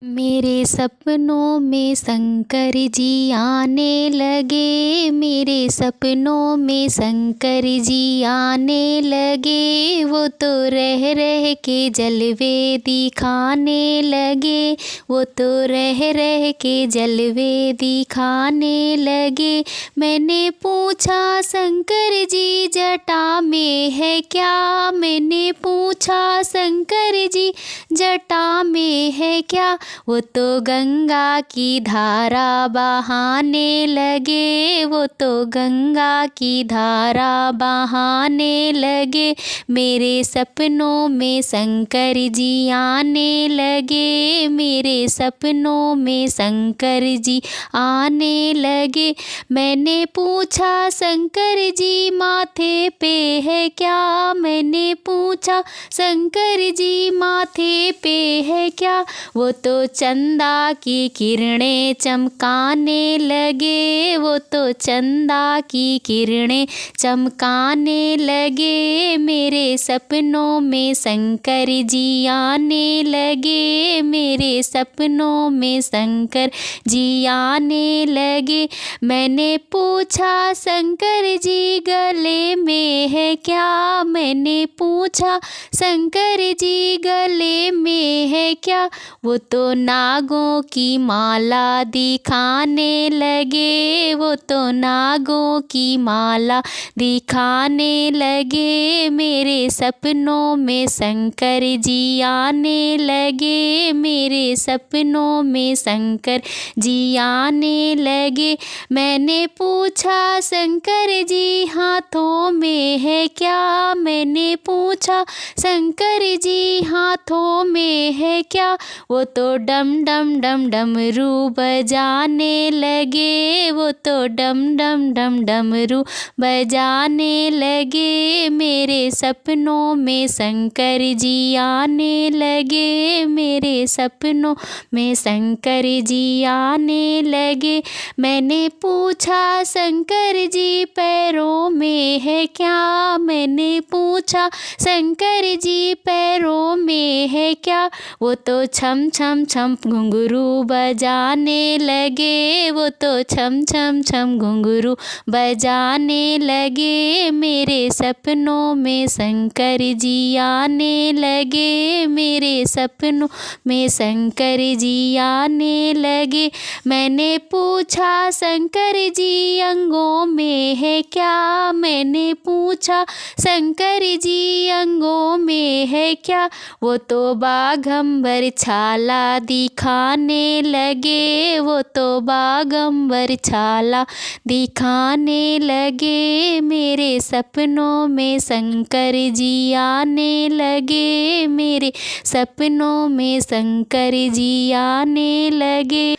मेरे सपनों में शंकर जी आने लगे, मेरे सपनों में शंकर जी आने लगे। वो तो रह रह के जलवे दिखाने लगे, वो तो रह रह के जलवे दिखाने लगे। मैंने पूछा शंकर जी जटा में है क्या, मैंने पूछा शंकर जी जटा में है क्या। वो तो गंगा की धारा बहाने लगे, वो तो गंगा की धारा बहाने लगे। मेरे सपनों में शंकर जी आने लगे, मेरे सपनों में शंकर जी आने लगे। मैंने पूछा शंकर जी माथे पे है क्या, मैंने पूछा शंकर जी माथे पे है क्या। वो तो चंदा की किरणें चमकाने लगे, वो तो चंदा की किरणें चमकाने लगे। मेरे सपनों में शंकर जी आने लगे, मेरे सपनों में शंकर जी आने लगे। मैंने पूछा शंकर जी गले में है क्या, मैंने पूछा शंकर जी गले में है क्या। वो तो नागों की माला दिखाने लगे, वो तो नागों की माला दिखाने लगे। मेरे सपनों में शंकर जी आने लगे, मेरे सपनों में शंकर जी आने लगे। मैंने पूछा शंकर जी हाथों में है क्या, मैंने पूछा शंकर जी हाथों में है क्या। वो तो डम डम डम डमरू बजाने लगे, वो तो डम डम डम डमरू बजाने लगे। मेरे सपनों में शंकर जी आने लगे, मेरे सपनों में शंकर जी आने लगे। मैंने पूछा शंकर जी पैरों में है क्या, मैंने पूछा शंकर जी पैरों में है क्या। वो तो छम छम छम घुंघरू बजाने लगे, वो तो छम छम छम घुंघरू बजाने लगे। मेरे सपनों में शंकर जी आने लगे, मेरे सपनों में शंकर जी आने लगे। मैंने पूछा शंकर जी अंगों में है क्या, मैंने पूछा शंकर जी अंगों में है क्या। वो तो बाघंबर छाला दिखाने लगे, वो तो बाघंबर छाला दिखाने लगे। मेरे सपनों में शंकर जी आने लगे, मेरे सपनों में शंकर जी आने लगे।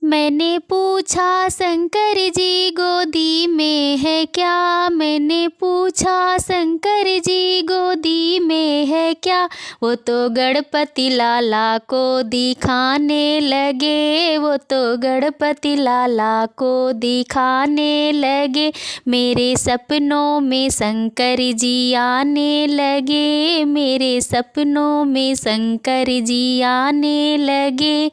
मैंने पूछा शंकर जी गोदी में है क्या, मैंने पूछा शंकर जी गोदी में है क्या। वो तो गणपति लाला को दिखाने लगे, वो तो गणपति लाला को दिखाने लगे। मेरे सपनों में शंकर जी आने लगे, मेरे सपनों में शंकर जी आने लगे।